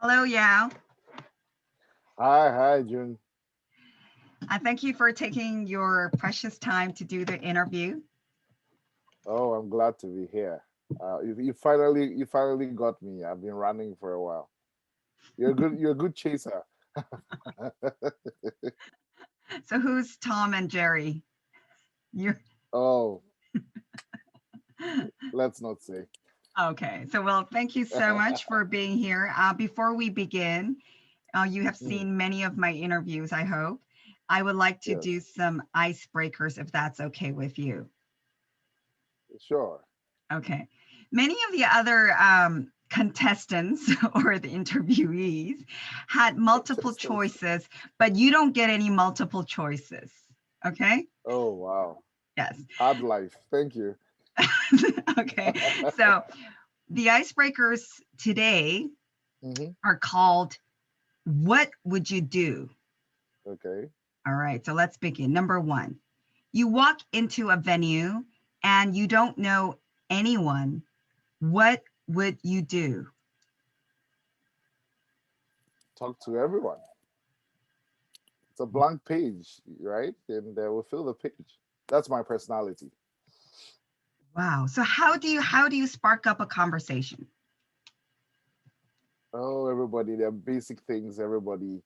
Hello, Yao. Hi, June. I thank you for taking your precious time to do the interview. Oh, I'm glad to be here. You finally got me. I've been running for a while. You're a good chaser. So, who's Tom and Jerry? You Oh, let's not say. okay? So, well, thank you so much for being here. Before we begin, you have Mm, seen many of my interviews. I hope. I would like to do yes, some icebreakers if that's okay with you. sure. Okay. Many of the other contestants or the interviewees had multiple Contestants. choices, but you don't get any multiple choices. Okay. Oh, wow. Yes. Hard life. Thank you. Okay. So the icebreakers today hmm are called What Would You Do? Okay. All right. So let's begin. Number one, you walk into a venue and you don't know anyone. What would you do? Talk to everyone. It's a blank page, right? And we'll fill the page. That's my personality. Wow. So how do you spark up a conversation? Oh, everybody, there are basic things everybody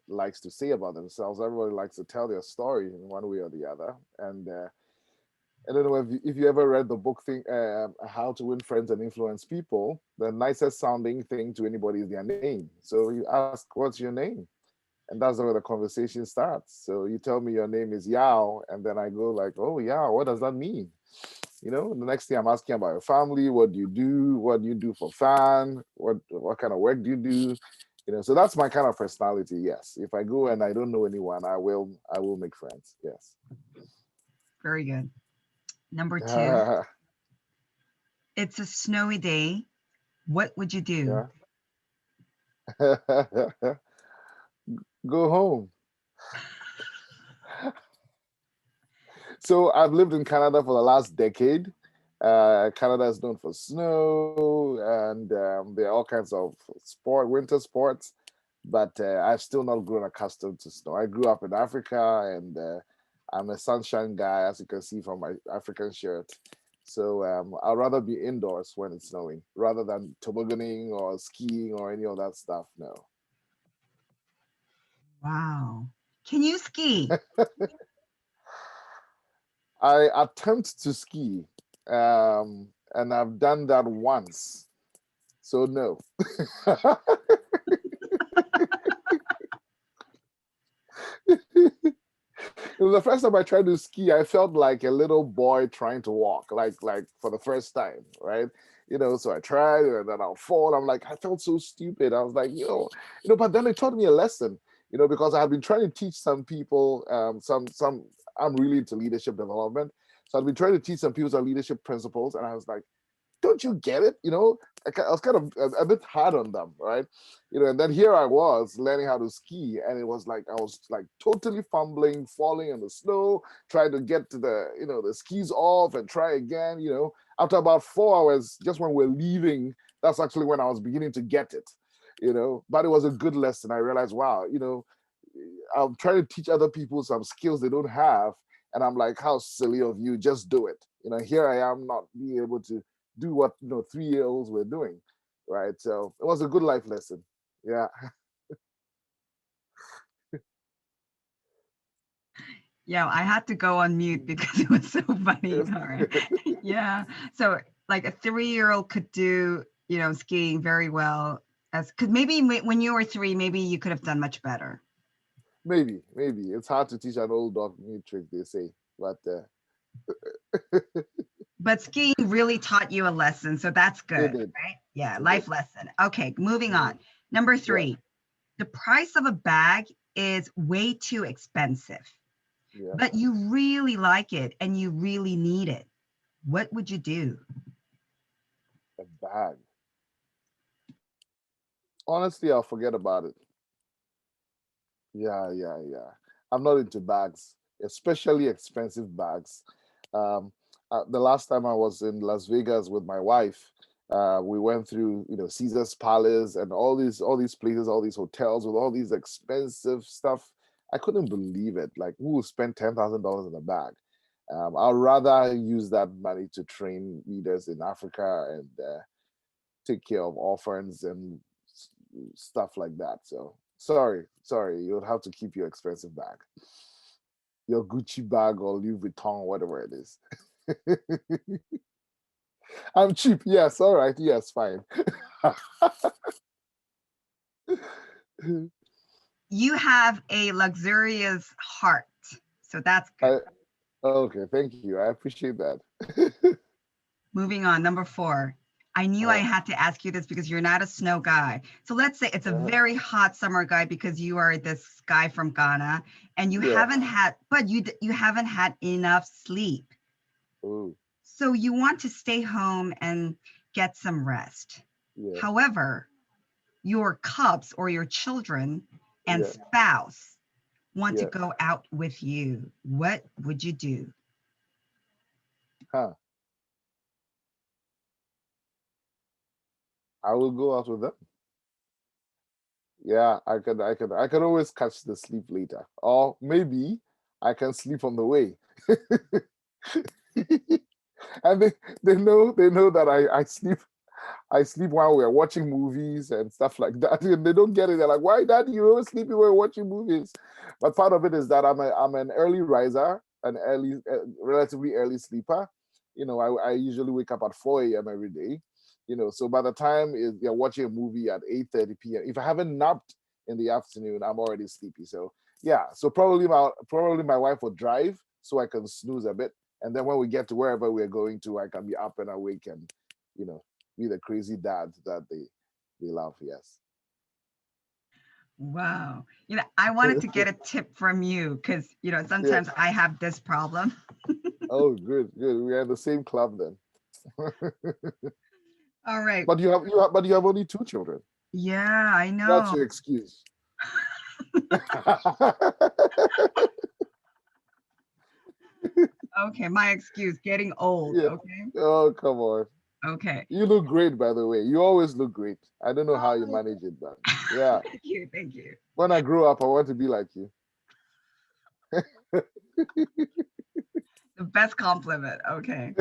likes to say about themselves. Everybody likes to tell their story in one way or the other. And I don't know if you ever read the book thing, How to Win Friends and Influence People. The nicest sounding thing to anybody is their name. So you ask, "What's your name?" And that's where the conversation starts. So you tell me your name is Yao, and then I go like, "Oh, Yao, what does that mean?" The next thing I'm asking about your family. What do you do? What do you do for fun? What kind of work do you do? So that's my kind of personality. Yes, if I go and I don't know anyone, I will make friends. Yes. Very good. Number two, Yeah. it's a snowy day. What would you do? Go home. So I've lived in Canada for the last decade. Canada is known for snow, and there are all kinds of winter sports. But I've still not grown accustomed to snow. I grew up in Africa, and I'm a sunshine guy, as you can see from my African shirt. So I'd rather be indoors when it's snowing rather than tobogganing or skiing or any of that stuff. No. Wow. Can you ski? I attempt to ski, and I've done that once. So no. The first time I tried to ski, I felt like a little boy trying to walk, like for the first time, right? So I tried and then I'll fall. I'm like, I felt so stupid. I was like, but then it taught me a lesson, because I had been trying to teach some people, some I'm really into leadership development. So I'd been trying to teach some people some leadership principles, and I was like, don't you get it? I was kind of a bit hard on them, right? And then here I was learning how to ski, and it was like I was like totally fumbling, falling in the snow, trying to get to the skis off and try again. After about 4 hours, just when we're leaving, that's actually when I was beginning to get it. But it was a good lesson. I realized, wow, I'm trying to teach other people some skills they don't have, and I'm like, how silly of you! Just do it. Here I am not being able to do what 3-year-olds were doing, right? So it was a good life lesson. Yeah. Yeah, I had to go on mute because it was so funny. Yes. All right. Yeah. So like a 3-year-old could do, skiing very well as because maybe when you were three, maybe you could have done much better. Maybe it's hard to teach an old dog new trick, they say, but But skiing really taught you a lesson, so that's it good, did. right? Yeah, It did. life lesson. Okay, moving on. Mhm. Number Yeah. three, the price of a bag is way too expensive, Yeah. but you really like it and you really need it. What would you do? A bag. Honestly, I'll forget about it. Yeah. I'm not into bags, especially expensive bags. Um, the last time I was in Las Vegas with my wife, We went through, Caesar's Palace and all these places, all these hotels with all these expensive stuff. I couldn't believe it. Like, who will spend $10,000 in a bag? I'd rather use that money to train leaders in Africa and take care of orphans and stuff like that. So sorry, you'll have to keep your expensive bag, your Gucci bag or Louis Vuitton, whatever it is. I'm cheap. Yes, all right. Yes, fine. You have a luxurious heart. So that's good. I, okay, thank you. I appreciate that. Moving on, number 4. I knew I uh, had to ask you this because you're not a snow guy. So let's say it's a uh, very hot summer guy because you are this guy from Ghana and you yeah. haven't had, but you haven't had enough sleep. Oh, So you want to stay home and get some rest. yeah. However, your cubs or your children and Yeah. spouse want to Yeah. go out with you. What would you do? Huh. I will go out with them. Yeah, I could always catch the sleep later. Or maybe I can sleep on the way. And they know that I sleep while we're watching movies and stuff like that. And they don't get it. They're like, "Why, Daddy, you always sleeping when we're watching movies?" But part of it is that I'm an early riser, an relatively early sleeper. I usually wake up at 4 a.m. every day. So by the time you're watching a movie at 8:30 p.m., if I haven't napped in the afternoon, I'm already sleepy. So yeah, so probably my wife will drive so I can snooze a bit, and then when we get to wherever we're going to, I can be up and awake and you know be the crazy dad that they love. Yes. Wow. I wanted to get a tip from you because, Yeah. sometimes I have this problem. Oh, good, good. We are in the same club then. All right. But you have only 2 children. Yeah, I That's know. your excuse. Okay, my excuse, getting old. Yeah. Okay. Oh, come on. Okay. You look great, by the way. You always look great. I don't know how you Oh, manage it, but yeah. thank you. Thank you. When I grow up, I want to be like you. The best compliment. Okay.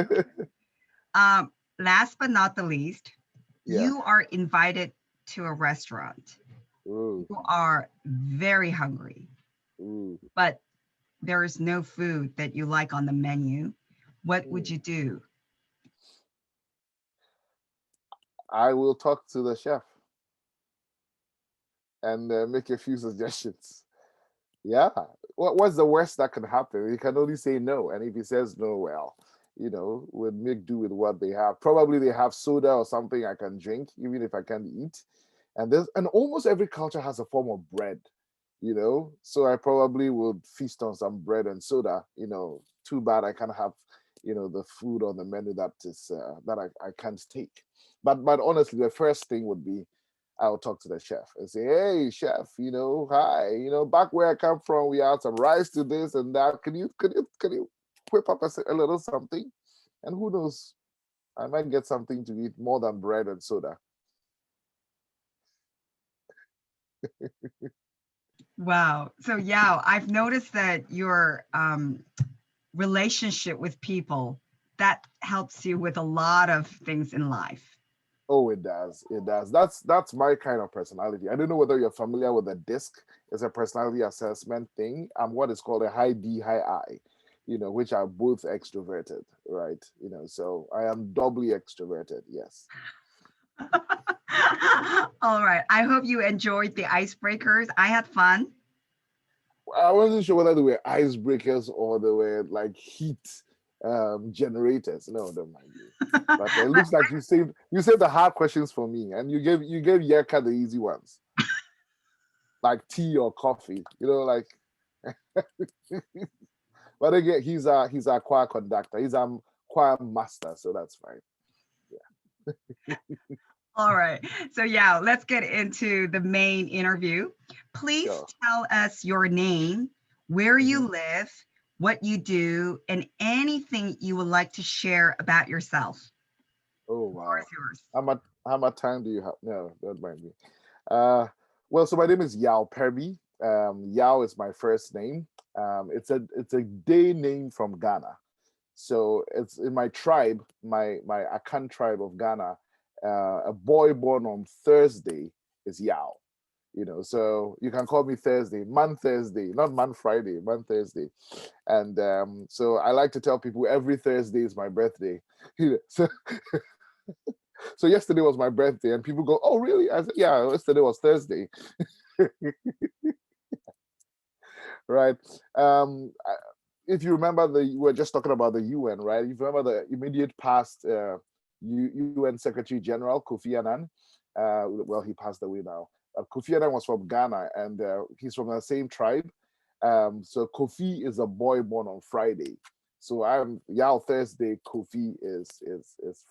Last but not the least, Yeah. you are invited to a restaurant. Ooh, You are very hungry, ooh, but there is no food that you like on the menu. What would ooh. you do? I will talk to the chef and make a few suggestions. Yeah. What's the worst that can happen? He can only say no. And if he says no, well, we'll make do with what they have. Probably they have soda or something I can drink, even if I can't eat. And almost every culture has a form of bread. So I probably would feast on some bread and soda. Too bad I can't have, the food on the menu that I can't take. But honestly, the first thing would be I'll talk to the chef and say, "Hey, chef, hi, back where I come from, we add some rice to this and that. Can you whip up a little something? And who knows, I might get something to eat more than bread and soda." Wow. So, yeah, I've noticed that your relationship with people that helps you with a lot of things in life. Oh, it does. It does. That's my kind of personality. I don't know whether you're familiar with the DISC. It's a personality assessment thing. I'm what is called a high D, high I, which are both extroverted, right? So I am doubly extroverted. Yes. All right. I hope you enjoyed the icebreakers. I had fun. I wasn't sure whether they were icebreakers or they were like heat generators. No, don't mind you. But it looks like you saved the hard questions for me, and you gave Yeka the easy ones, like tea or coffee. Like. But again, he's a choir conductor. He's a choir master, so that's fine. Yeah. All right. So, yeah, let's get into the main interview. Please Sure. tell us your name, where Hmm. you live, what you do, and anything you would like to share about yourself. Oh Floor is wow. yours. How much time do you have? No, don't mind me. Uh, well, so my name is Yao Perbi. Yao is my first name. It's a day name from Ghana. So it's in my tribe, my Akan tribe of Ghana. A boy born on Thursday is Yao. So you can call me Thursday, Man Thursday, not Man Friday, Man Thursday. And so I like to tell people every Thursday is my birthday. So, so yesterday was my birthday, and people go, "Oh, really?" I said, "Yeah, yesterday was Thursday." Right. If you remember, we were just talking about the UN, right? If you remember the immediate past UN Secretary General Kofi Annan, well, he passed away now. Kofi Annan was from Ghana, and he's from the same tribe. So Kofi is a boy born on Friday. So I'm Yao Thursday. Kofi is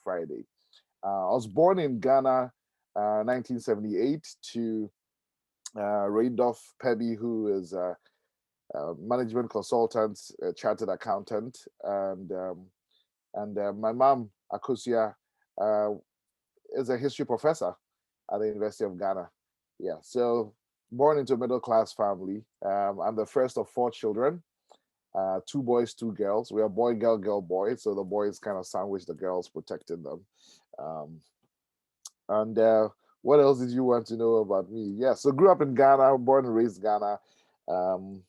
Friday. I was born in Ghana, 1978, to Randolph Perbi, who is management consultant, chartered accountant, and my mom Akusia uh, is a history professor at the University of Ghana. Yeah, so born into a middle class family. I'm the first of four children, two boys, two girls. We are boy, girl, girl, boy. So the boys kind of sandwich the girls, protecting them. Um, and what else did you want to know about me? Yeah, so grew up in Ghana, born and raised Ghana. Um,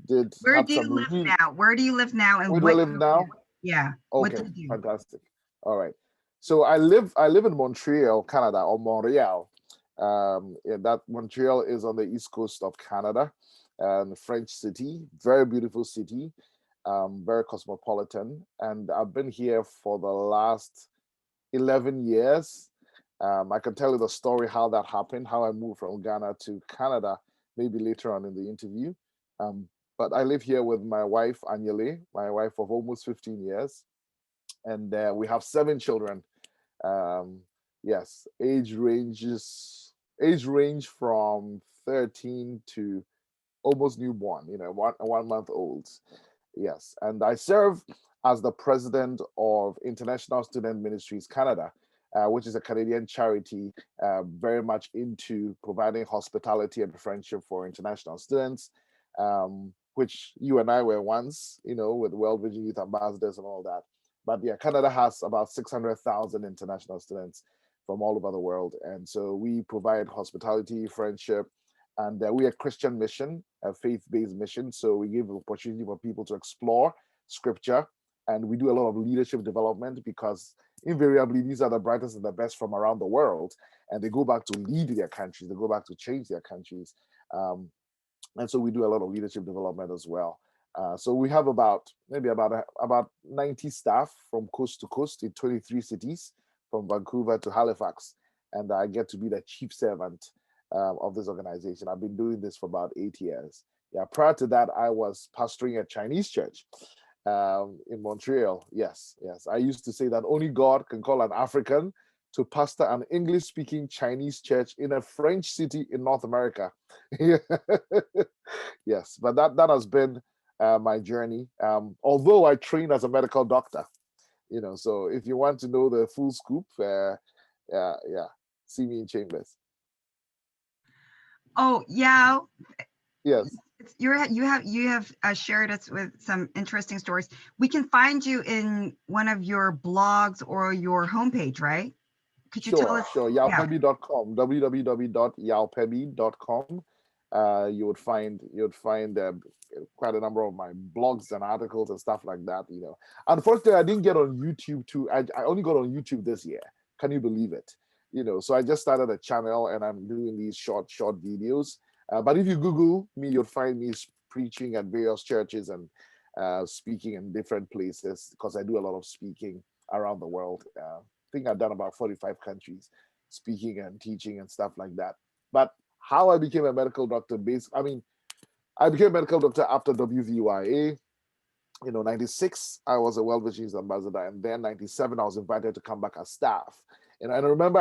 did Where had do you some live really. now? Where do you live now, Where and do I what live do you now? do? Yeah, what do Okay, you do? fantastic. All right. So I live in Montreal, Canada, or Montreal. Yeah, that Montreal is on the east coast of Canada, French city, very beautiful city, very cosmopolitan. And I've been here for the last 11 years. I can tell you the story how that happened, how I moved from Ghana to Canada, maybe later on in the interview. Um, but I live here with my wife, Anyele, my wife of almost 15 years. And we have seven children. Um, yes, age range from 13 to almost newborn, 1 month olds. Yes, and I serve as the president of International Student Ministries Canada, which is a Canadian charity very much into providing hospitality and friendship for international students, which you and I were once, with World Vision Youth Ambassadors and all that. But yeah, Canada has about 600,000 international students from all over the world. And so we provide hospitality, friendship, and we're a Christian mission, a faith-based mission. So we give opportunity for people to explore scripture, and we do a lot of leadership development because invariably these are the brightest and the best from around the world, and they go back to lead their countries, they go back to change their countries. And so we do a lot of leadership development as well. So we have about 90 staff from coast to coast in 23 cities, from Vancouver to Halifax, and I get to be the chief servant of this organization. I've been doing this for about 8 years. Yeah, prior to that, I was pastoring a Chinese church in Montreal. Yes, yes. I used to say that only God can call an African to pastor an English-speaking Chinese church in a French city in North America. Yes, but that has been my journey. Although I trained as a medical doctor, so if you want to know the full scoop, yeah, see me in Chambers. Oh, yeah. Yes, You have shared us with some interesting stories. We can find you in one of your blogs or your homepage, right? Could you tell sure, us? sure. Yeah. Yaopebi.com, www.yaopebi.com. You would find quite a number of my blogs and articles and stuff like that. Unfortunately, I didn't get on YouTube too. I only got on YouTube this year. Can you believe it? So I just started a channel and I'm doing these short videos. But if you Google me, you'll find me preaching at various churches and speaking in different places because I do a lot of speaking around the world. I think I've done about 45 countries speaking and teaching and stuff like that. But how I became a medical doctor I became a medical doctor after WVYA. 96, I was a World Vision ambassador, and then 97, I was invited to come back as staff. And I remember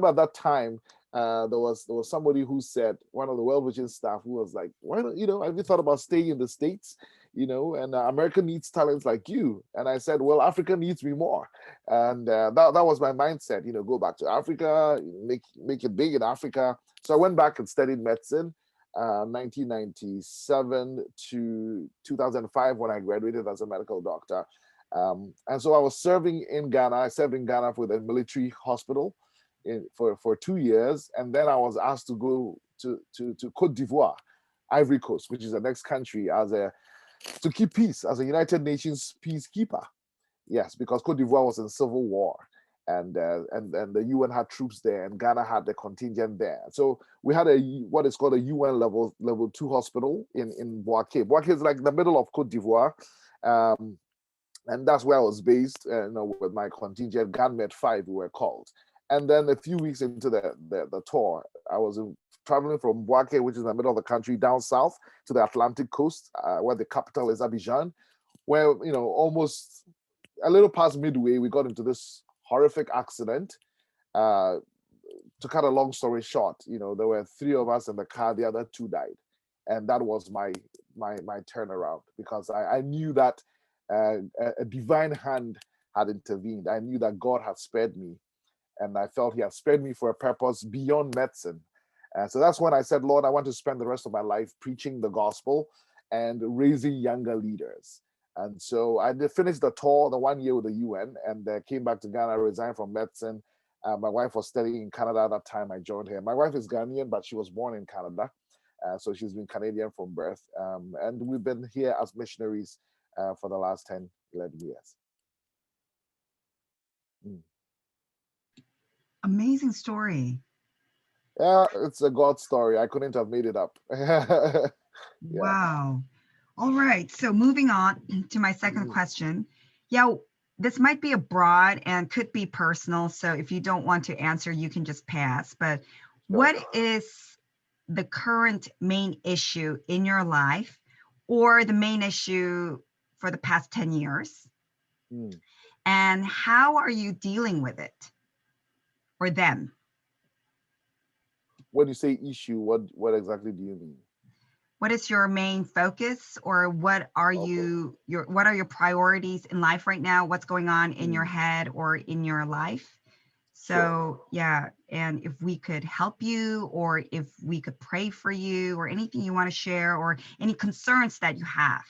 at that time, there was somebody who said, one of the World Vision staff who was like, why don't, have you thought about staying in the States? and America needs talents like you. And I said, well, Africa needs me more. And that was my mindset, go back to Africa, make it big in Africa. So I went back and studied medicine, 1997 to 2005 when I graduated as a medical doctor. And so I was serving in Ghana. I served in Ghana with a military hospital for 2 years. And then I was asked to go to Cote d'Ivoire, Ivory Coast, which is the next country, to keep peace as a United Nations peacekeeper. Yes, because Cote d'Ivoire was in civil war, and the UN had troops there, and Ghana had the contingent there. So we had what is called a UN level 2 hospital in Boaké. Boaké is like the middle of Cote d'Ivoire, and that's where I was based. With my contingent, GANMED 5, we were called. And then a few weeks into the tour, I was traveling from Boaké, which is in the middle of the country, down south to the Atlantic coast, where the capital is Abidjan, where, almost a little past midway, we got into this horrific accident. To cut a long story short, there were 3 of us in the car, the other 2 died. And that was my turnaround, because I knew that a divine hand had intervened. I knew that God had spared me, and I felt he had spared me for a purpose beyond medicine. So that's when I said, Lord, I want to spend the rest of my life preaching the gospel and raising younger leaders. And so I did finish the tour, the 1 year with the UN, and came back to Ghana, resigned from medicine. My wife was studying in Canada at that time. I joined her. My wife is Ghanaian, but she was born in Canada. So she's been Canadian from birth. And we've been here as missionaries for the last 10, 11 years. Amazing story. Yeah, it's a God story. I couldn't have made it up. Yeah. Wow. All right. So moving on to my second question. Yeah, this might be a broad and could be personal. So if you don't want to answer, you can just pass. But what is the current main issue in your life, or the main issue for the past 10 years? And how are you dealing with it, or them? When you say issue, what exactly do you mean? What is your main focus, or what are what are your priorities in life right now? What's going on in your head or in your life? So yeah, and if we could help you, or if we could pray for you, or anything you want to share, or any concerns that you have,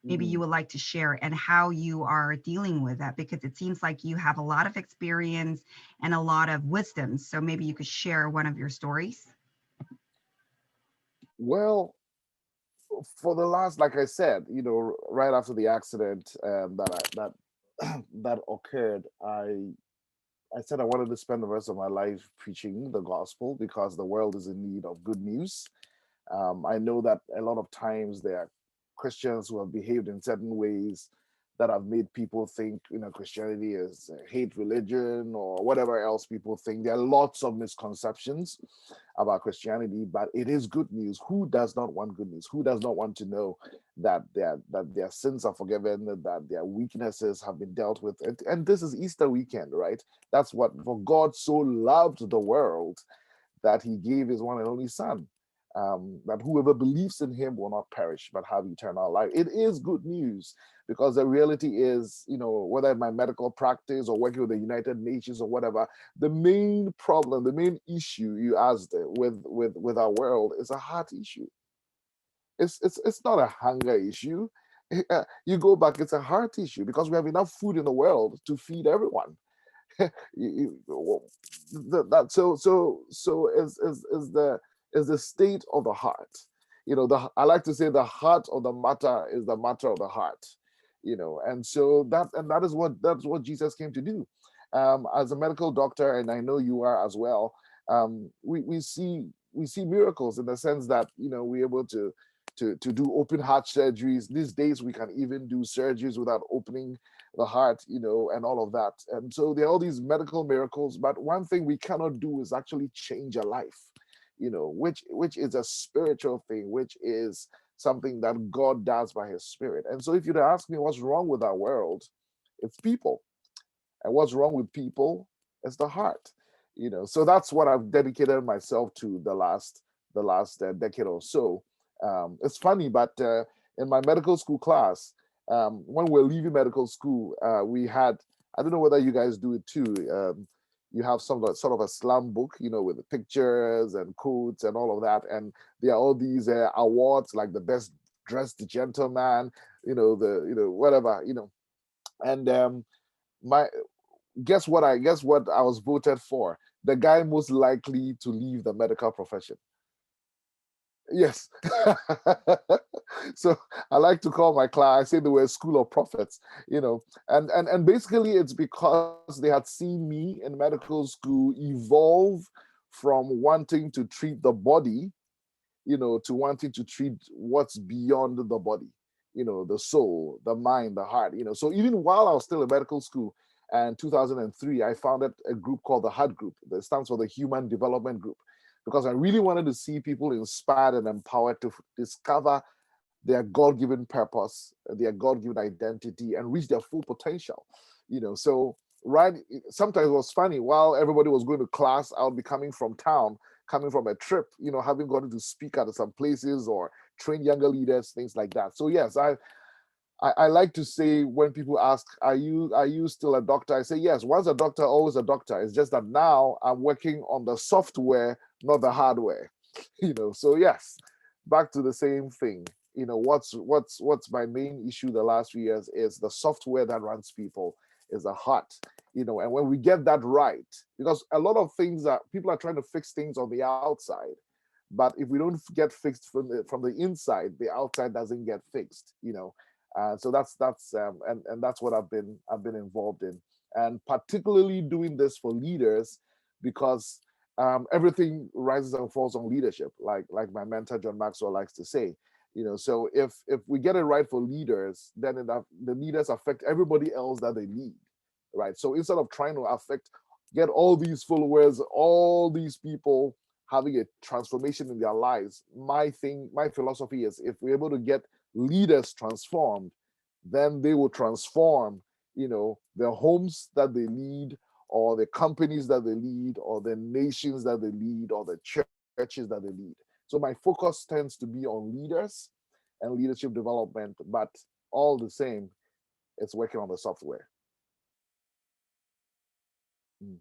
maybe you would like to share, and how you are dealing with that, because it seems like you have a lot of experience and a lot of wisdom. So maybe you could share one of your stories. Well, for the last, like I said, right after the accident that occurred, I said I wanted to spend the rest of my life preaching the gospel, because the world is in need of good news. I know that a lot of times there are Christians who have behaved in certain ways that have made people think, Christianity is a hate religion or whatever else people think. There are lots of misconceptions about Christianity, but it is good news. Who does not want good news? Who does not want to know that their sins are forgiven, that their weaknesses have been dealt with? And this is Easter weekend, right? That's what, for God so loved the world that he gave his one and only son. That whoever believes in him will not perish but have eternal life. It is good news, because the reality is, whether in my medical practice or working with the United Nations or whatever, the main problem, the main issue you asked with our world is a heart issue. It's not a hunger issue. You go back, it's a heart issue, because we have enough food in the world to feed everyone. Is the state of the heart. I like to say the heart of the matter is the matter of the heart. And so that's what Jesus came to do. As a medical doctor, and I know you are as well, we see miracles in the sense that we're able to do open heart surgeries. These days we can even do surgeries without opening the heart, and all of that. And so there are all these medical miracles, but one thing we cannot do is actually change a life, which is a spiritual thing, which is something that God does by his spirit. And so if you'd ask me what's wrong with our world, it's people. And what's wrong with people is the heart. So that's what I've dedicated myself to the last decade or so. It's funny, but in my medical school class, when we're leaving medical school, we had, I don't know whether you guys do it too. You have some sort of a slam book, with the pictures and quotes and all of that. And there are all these awards like the best dressed gentleman, whatever, and my guess what I was voted for? The guy most likely to leave the medical profession. Yes. So I like to call my class, I say they were a school of prophets, and basically it's because they had seen me in medical school evolve from wanting to treat the body, to wanting to treat what's beyond the body, the soul, the mind, the heart, So even while I was still in medical school, and 2003, I founded a group called the HUD Group. That stands for the Human Development Group, because I really wanted to see people inspired and empowered to discover their God-given purpose, their God-given identity, and reach their full potential. So right, sometimes it was funny. While everybody was going to class, I would be coming from town, coming from a trip, having gone to speak at some places or train younger leaders, things like that. So yes, I like to say, when people ask, are you still a doctor? I say yes. Once a doctor, always a doctor. It's just that now I'm working on the software, not the hardware. So yes, back to the same thing. What's my main issue the last few years is the software that runs people, is the heart. And when we get that right, because a lot of things that people are trying to fix things on the outside, but if we don't get fixed from the inside, the outside doesn't get fixed. So and that's what I've been involved in, and particularly doing this for leaders, because everything rises and falls on leadership, like my mentor John Maxwell likes to say. So if we get it right for leaders, then the leaders affect everybody else that they lead, right? So instead of trying to get all these followers, all these people having a transformation in their lives, my philosophy is, if we're able to get leaders transformed, then they will transform, their homes that they lead, or the companies that they lead, or the nations that they lead, or the churches that they lead. So my focus tends to be on leaders and leadership development, but all the same, it's working on the software. Mm.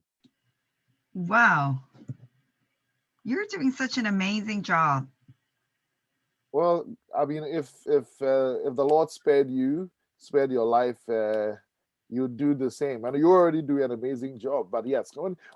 Wow, you're doing such an amazing job. Well, I mean, if the Lord spared your life, you do the same, and you already do an amazing job. But yes,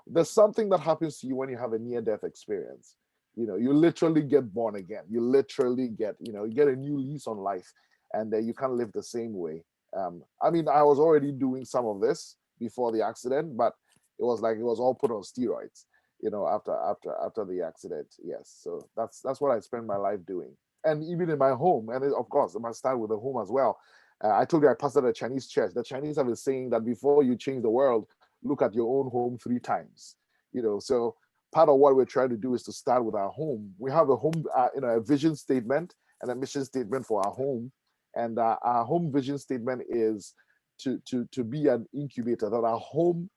there's something that happens to you when you have a near-death experience. You literally get born again. You literally you get a new lease on life, and you can't live the same way. I mean, I was already doing some of this before the accident, but it was like it was all put on steroids. After the accident. Yes, so that's what I spend my life doing, and even in my home. And of course, I must start with the home as well. I told you I pastored a Chinese church. The Chinese have a saying that before you change the world, look at your own home 3 times. So part of what we're trying to do is to start with our home. We have a home, a vision statement and a mission statement for our home. And our home vision statement is to be an incubator, that our home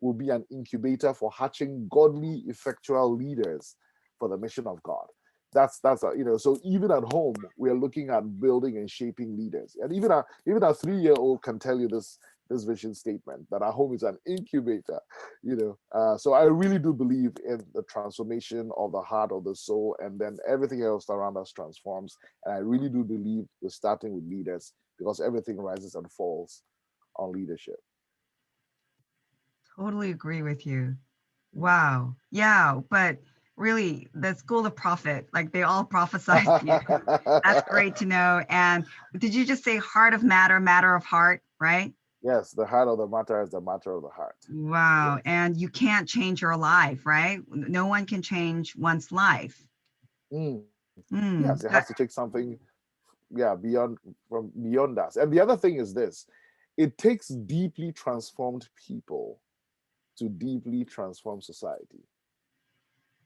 will be an incubator for hatching godly, effectual leaders for the mission of God. So even at home, we are looking at building and shaping leaders. And even a 3-year-old can tell you this vision statement, that our home is an incubator. So I really do believe in the transformation of the heart, of the soul, and then everything else around us transforms. And I really do believe we're starting with leaders, because everything rises and falls on leadership. Totally agree with you. Wow. Yeah, but really, the school of prophet, like they all prophesied to you. That's great to know. And did you just say heart of matter, matter of heart, right? Yes, the heart of the matter is the matter of the heart. Wow. Yes. And you can't change your life, right? No one can change one's life. Mm. Yes, it Mm, has to that, take something, yeah, beyond us. And the other thing is this: it takes deeply transformed people to deeply transform society.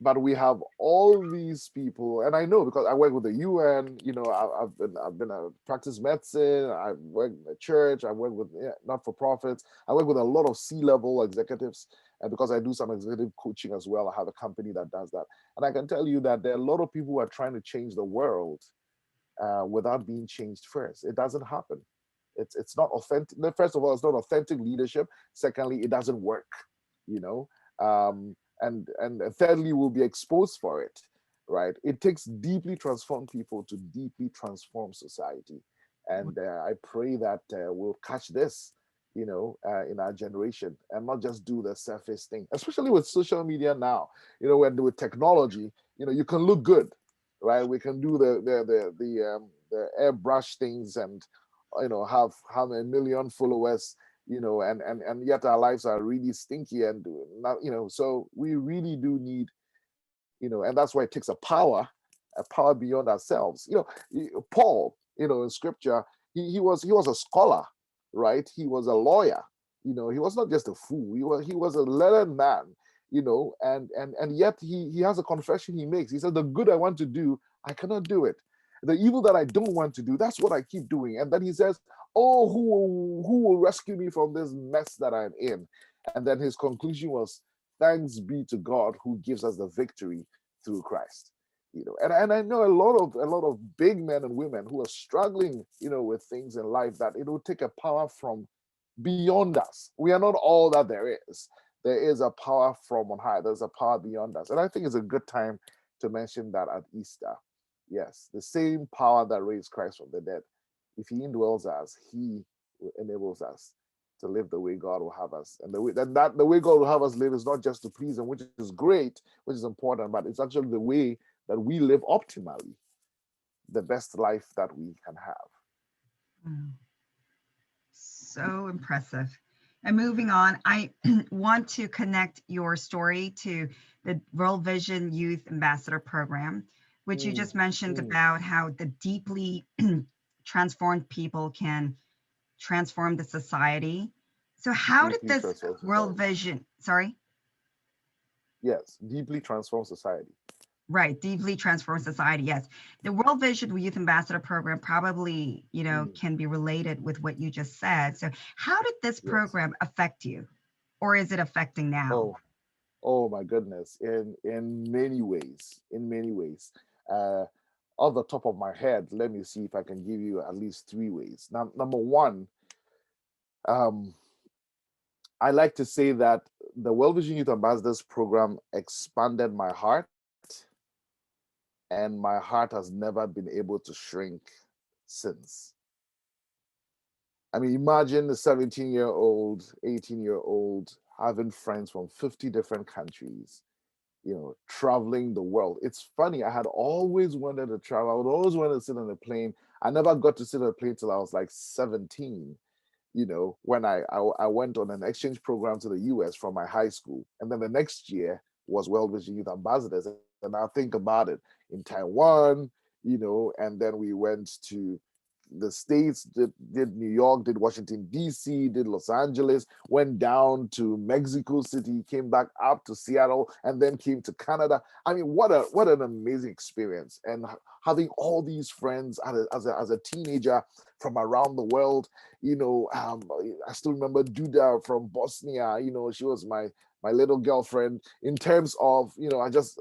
But we have all these people, and I know because I work with the UN. I've been a practice medicine. I've worked in the church. I work with not for profits. I work with a lot of C-level executives, and because I do some executive coaching as well, I have a company that does that. And I can tell you that there are a lot of people who are trying to change the world, without being changed first. It doesn't happen. It's not authentic. First of all, it's not authentic leadership. Secondly, it doesn't work. You know, and thirdly, we'll be exposed for it. Right? It takes deeply transformed people to deeply transform society, and I pray that we'll catch this. In our generation, and not just do the surface thing, especially with social media now. When with technology, you can look good, right? We can do the airbrush things and have a million followers, and yet our lives are really stinky and not, so we really do need, and that's why it takes a power beyond ourselves. Paul, in scripture, he was a scholar, right? He was a lawyer. He was not just a fool. He was a learned man. And yet he has a confession he makes. He said, "The good I want to do, I cannot do it. The evil that I don't want to do, that's what I keep doing." And then he says, "Oh, who will rescue me from this mess that I'm in?" And then his conclusion was, "Thanks be to God who gives us the victory through Christ." And I know a lot of big men and women who are struggling, with things in life that it will take a power from beyond us. We are not all that there is. There is a power from on high. There's a power beyond us. And I think it's a good time to mention that at Easter. Yes, the same power that raised Christ from the dead. If he indwells us, he enables us to live the way God will have us. And the way God will have us live is not just to please him, which is great, which is important, but it's actually the way that we live optimally, the best life that we can have. Wow. So impressive. And moving on, I want to connect your story to the World Vision Youth Ambassador Program, which you Mm, just mentioned mm, about how the deeply transformed people can transform the society. So, how did deeply this transform World society. Vision, sorry, Yes, deeply transform society. right, deeply transform society? Yes. The World Vision Youth Ambassador Program probably, Mm, can be related with what you just said. So, how did this yes. program affect you? Or is it affecting now? Oh, oh my goodness. In many ways. In many ways. Uh, Off the top of my head, let me see if I can give you at least three ways. Now, number one, um, I like to say that the World Vision Youth Ambassadors program expanded my heart, and my heart has never been able to shrink since. I mean, imagine a 17-year-old, 18-year-old having friends from 50 different countries, traveling the world. It's funny, I had always wanted to travel. I would always want to sit on a plane. I never got to sit on a plane till I was like 17, when I went on an exchange program to the US from my high school. And then the next year was World Vision Youth Ambassadors. And I think about it in Taiwan, and then we went to the States, did New York, did Washington, D.C., did Los Angeles, went down to Mexico City, came back up to Seattle, and then came to Canada. I mean, what an amazing experience. And having all these friends as a teenager from around the world, I still remember Duda from Bosnia, she was my little girlfriend in terms of, I just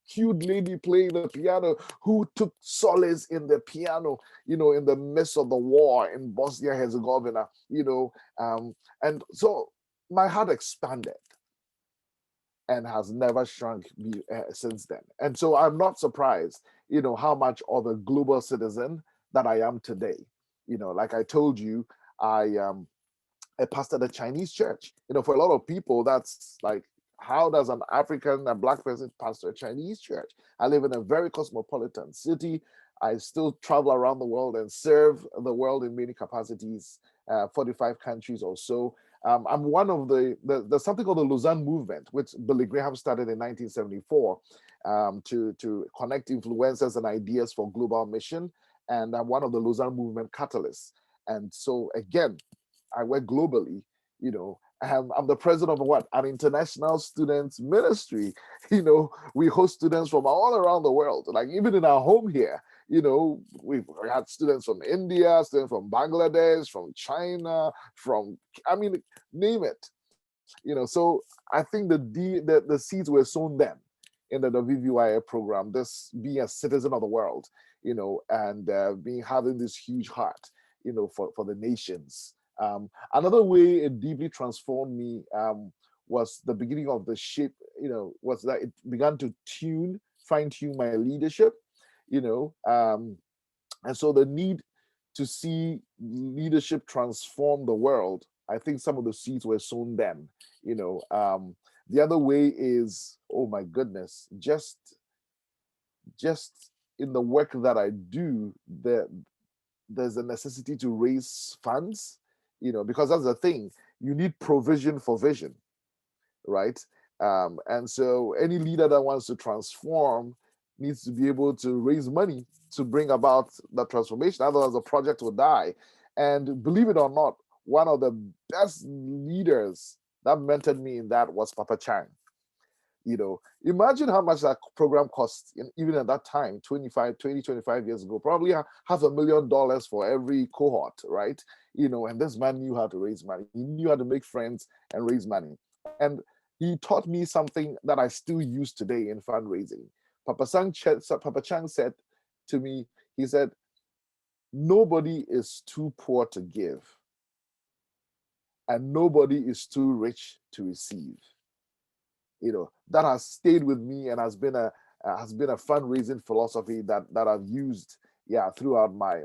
cute lady playing the piano who took solace in the piano, in the midst of the war in Bosnia Herzegovina, and so my heart expanded and has never shrunk since then. And so I'm not surprised, how much of a global citizen that I am today. Like I told you, I pastored a Chinese church. For a lot of people, that's like, how does an African, a black person pastor a Chinese church? I live in a very cosmopolitan city. I still travel around the world and serve the world in many capacities, 45 countries or so. I'm one of there's something called the Lausanne movement, which Billy Graham started in 1974, to connect influencers and ideas for global mission. And I'm one of the Lausanne movement catalysts. And so again, I work globally, I'm the president of what? An international students ministry. We host students from all around the world. Like even in our home here, we've had students from India, students from Bangladesh, from China, I mean, name it. So I think the seeds were sown then. in the WVYA program, this being a citizen of the world, and being having this huge heart, for the nations. Another way it deeply transformed me was the beginning of the shape, was that it began to fine tune my leadership, you know, um, and so the need to see leadership transform the world, I think some of the seeds were sown then. The other way is, oh my goodness, just in the work that I do, there's a necessity to raise funds, because that's the thing. You need provision for vision, right? And so any leader that wants to transform needs to be able to raise money to bring about the transformation. Otherwise, the project will die. And believe it or not, one of the best leaders that mentored me in that was Papa Chang. Imagine how much that program cost, even at that time, 25 years ago, probably $500,000 for every cohort, right? And this man knew how to raise money. He knew how to make friends and raise money. And he taught me something that I still use today in fundraising. Papa Chang said to me, he said, nobody is too poor to give, and nobody is too rich to receive. That has stayed with me and has been a fundraising philosophy that I've used, throughout my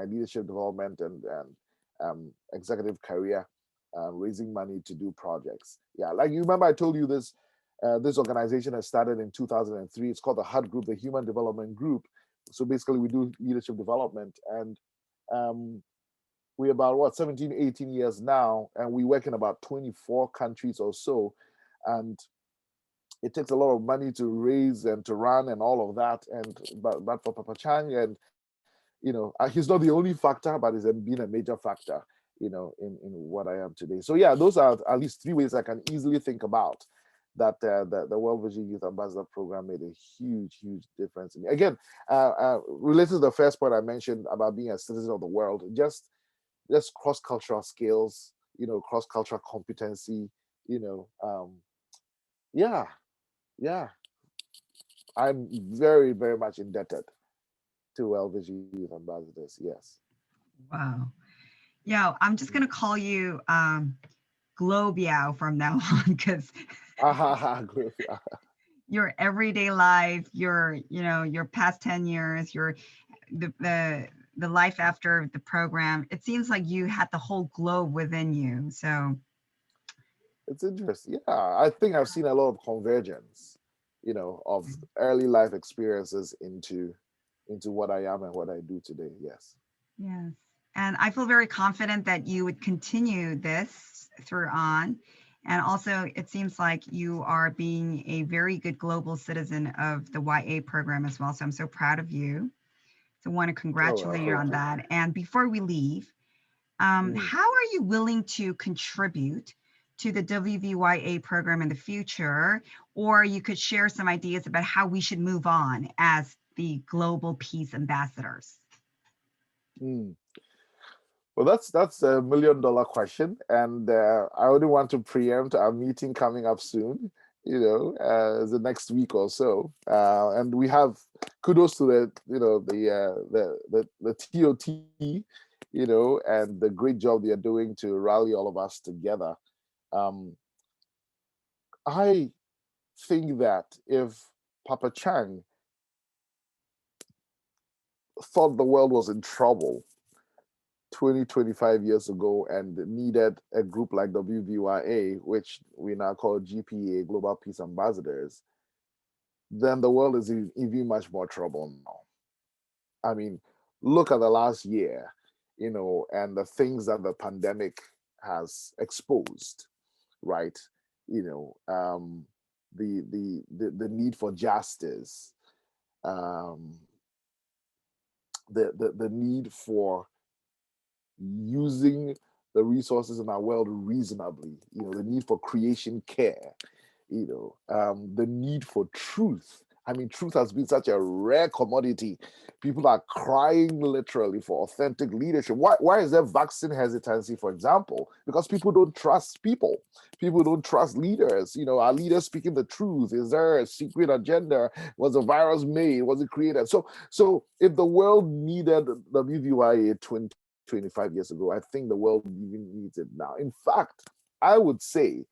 leadership development and executive career, raising money to do projects. Like you remember, I told you this organization has started in 2003. It's called the HUD Group, the Human Development Group. So basically, we do leadership development, and we're about 17, 18 years now, and we work in about 24 countries or so. And it takes a lot of money to raise and to run and all of that. But for Papa Chang, and he's not the only factor, but he's been a major factor, in what I am today. So those are at least three ways I can easily think about that the World Vision Youth Ambassador Program made a huge, huge difference in me. Again, related to the first point I mentioned about being a citizen of the world, just cross-cultural skills, cross-cultural competency, yeah, yeah. I'm very, very much indebted to World Vision Youth Ambassadors. Yes. Wow. Yeah, I'm just gonna call you Globiao from now on, because your everyday life, your past 10 years, the life after the program, it seems like you had the whole globe within you. So It's interesting. Yeah, I think I've seen a lot of convergence, of early life experiences into what I am and what I do today. Yes. yes. And I feel very confident that you would continue this through on. And also, it seems like you are being a very good global citizen of the YA program as well. So I'm so proud of you. So I want to Oh, well, congratulate you thank on you. that. And before we leave, Mm. how are you willing to contribute to the WVYA program in the future? Or you could share some ideas about how we should move on as the global peace ambassadors. Mm. Well, that's $1 million question, and I only want to preempt our meeting coming up soon. The next week or so, and we have kudos to the TOT, and the great job they are doing to rally all of us together. Um, I think that if Papa Chang thought the world was in trouble 20, 25 years ago and needed a group like WVYA, which we now call GPA, Global Peace Ambassadors, then the world is in even much more trouble now. I mean, look at the last year, and the things that the pandemic has exposed, right? You know, the need for justice, um, the need for using the resources in our world reasonably, the need for creation care, the need for truth. I mean, truth has been such a rare commodity. People are crying literally for authentic leadership. Why is there vaccine hesitancy, for example? Because people don't trust people. People don't trust leaders. Are leaders speaking the truth? Is there a secret agenda? Was the virus made? Was it created? So if the world needed WVYA 25 years ago, I think the world even needs it now. In fact, I would say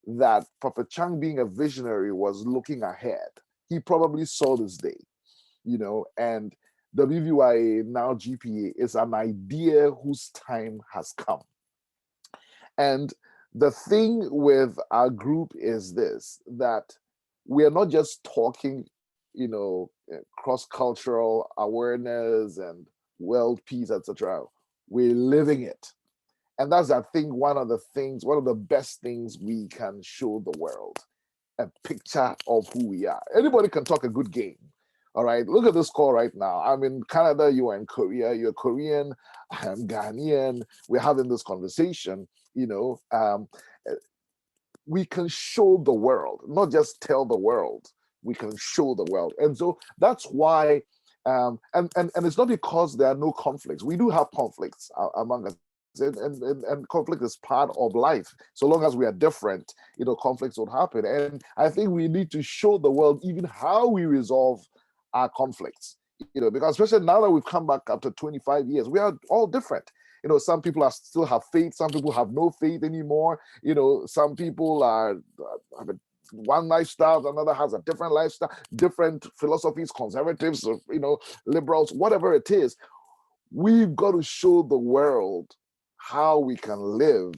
that Papa Chang, being a visionary, was looking ahead. He probably saw this day, and WVYA, now GPA, is an idea whose time has come. And the thing with our group is this, that we are not just talking, cross-cultural awareness and world peace, etc. We're living it. And that's, I think, one of the best things we can show the world, a picture of who we are. Anybody can talk a good game. All right, look at this call right now. I'm in Canada, you are in Korea, you're Korean, I'm Ghanaian. We're having this conversation, we can show the world, not just tell the world, we can show the world. And so that's why, and it's not because there are no conflicts. We do have conflicts among us. And conflict is part of life. So long as we are different, conflicts will happen. And I think we need to show the world even how we resolve our conflicts, because especially now that we've come back after 25 years, we are all different. Some people still have faith, some people have no faith anymore. Some people have one lifestyle, another has a different lifestyle, different philosophies, conservatives, liberals, whatever it is. We've got to show the world how we can live,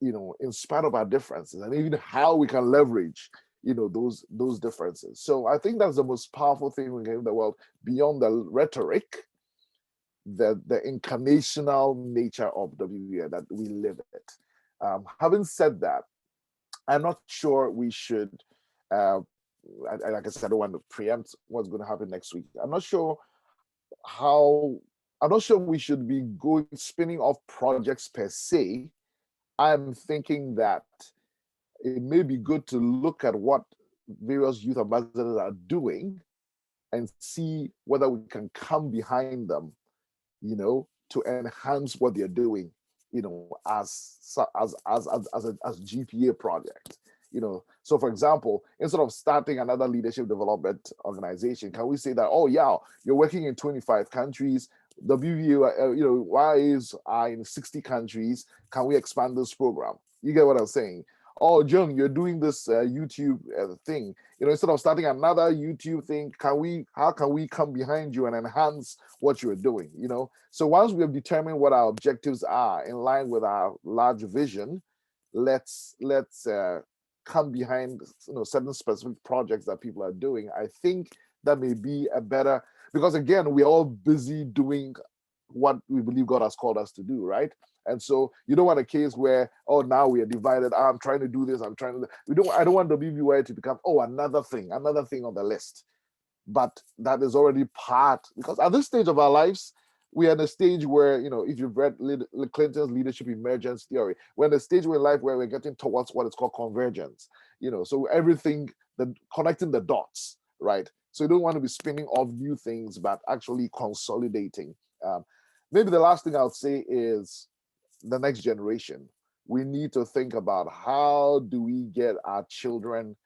in spite of our differences, and even how we can leverage, those differences. So I think that's the most powerful thing we can give the world, beyond the rhetoric, the incarnational nature of WVA, that we live it. Having said that, I'm not sure we should, like I said, I don't want to preempt what's going to happen next week. I'm not sure we should be spinning off projects per se. I'm thinking that it may be good to look at what various youth ambassadors are doing and see whether we can come behind them, to enhance what they're doing, as GPA project. So for example, instead of starting another leadership development organization, can we say that, oh yeah, you're working in 25 countries, WVA, YAs are in 60 countries, can we expand this program? You get what I'm saying? Oh, Jung, you're doing this YouTube thing. Instead of starting another YouTube thing, how can we come behind you and enhance what you're doing? So once we have determined what our objectives are in line with our large vision, let's come behind certain specific projects that people are doing. I think that may be a better, because again, we're all busy doing what we believe God has called us to do, right? And so you don't want a case where, oh, now we are divided. I'm trying to do this. I don't want the BBY to become, oh, another thing on the list. But that is already part, because at this stage of our lives, we are in a stage where, if you've read Clinton's leadership emergence theory, we're in a stage in life where we're getting towards what is called convergence. So everything, connecting the dots, right? So you don't want to be spinning off new things, but actually consolidating. Maybe the last thing I would say is the next generation. We need to think about, how do we get our children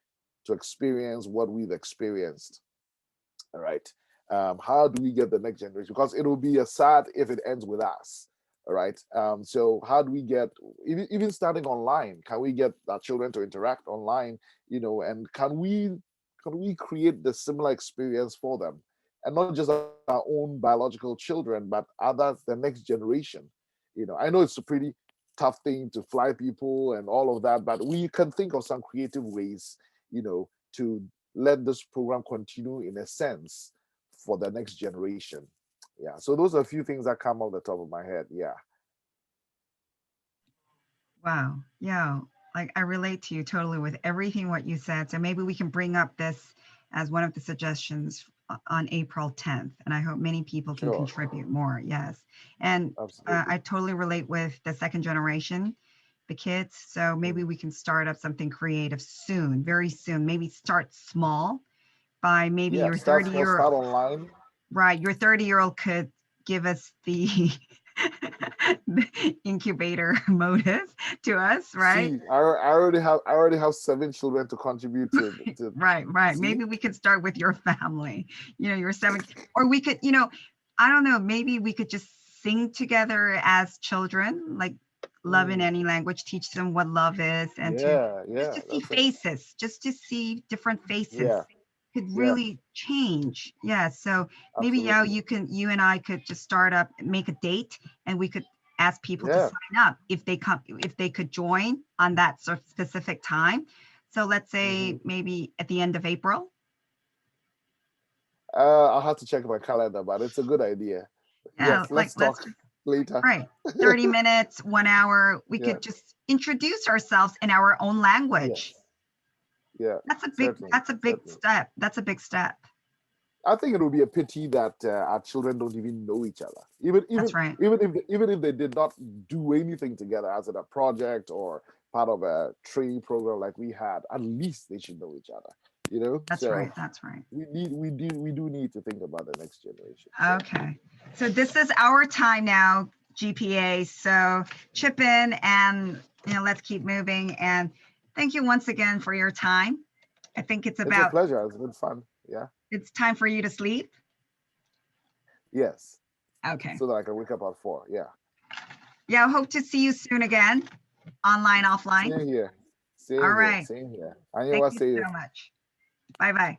to experience what we've experienced? All right. How do we get the next generation? Because it will be a sad if it ends with us. All right. So how do we get, even starting online, can we get our children to interact online? And can we create the similar experience for them, and not just our own biological children, but others, the next generation? I know it's a pretty tough thing to fly people and all of that, but we can think of some creative ways, to let this program continue in a sense for the next generation. Yeah. So those are a few things that come off the top of my head. Yeah. Wow. Yeah. Like, I relate to you totally with everything what you said. So maybe we can bring up this as one of the suggestions on April 10th. And I hope many people can Sure. contribute more. Yes. And Absolutely. I totally relate with the second generation, the kids. So maybe we can start up something creative soon, very soon. Maybe start small, by maybe Yeah, your start 30 small, year start online. right, your 30-year-old could give us the, the incubator motive to us, right? See, I already have 7 children to contribute to Right, right. see. Maybe we could start with your family, your 7, or we could, I don't know, maybe we could just sing together as children, like love in Mm, any language, teach them what love is, and to yeah, just yeah, to see that's it. faces, just to see different faces Yeah, could yeah, really change. Yeah. So maybe, yeah, absolutely. you and I could just start up, make a date, and we could ask people to Yeah. sign up if they come, if they could join on that sort of specific time. So let's Hmm. say maybe at the end of April. I'll have to check my calendar, but it's a good idea. Yeah, Yes, like let's let's talk later. right. 30 minutes, 1 hour, we Yeah. could just introduce ourselves in our own language. Yes. Yeah. Certainly. That's a big Certainly. step. That's a big step. I think it would be a pity that our children don't even know each other. Even That's even right. even if they did not do anything together, as in a project or part of a training program like we had, at least they should know each other. That's So right. That's right. we do need to think about the next generation. So Okay. So this is our time now, GPA. So chip in and let's keep moving. And thank you once again for your time. I think it's a pleasure. It's been fun. Yeah. it's time for you to sleep. Yes. Okay. So that I can wake up at 4. Yeah. Yeah, I hope to see you soon again, online, offline. Same here. All Same here. right. Same here. I Thank know you say so much. Bye bye.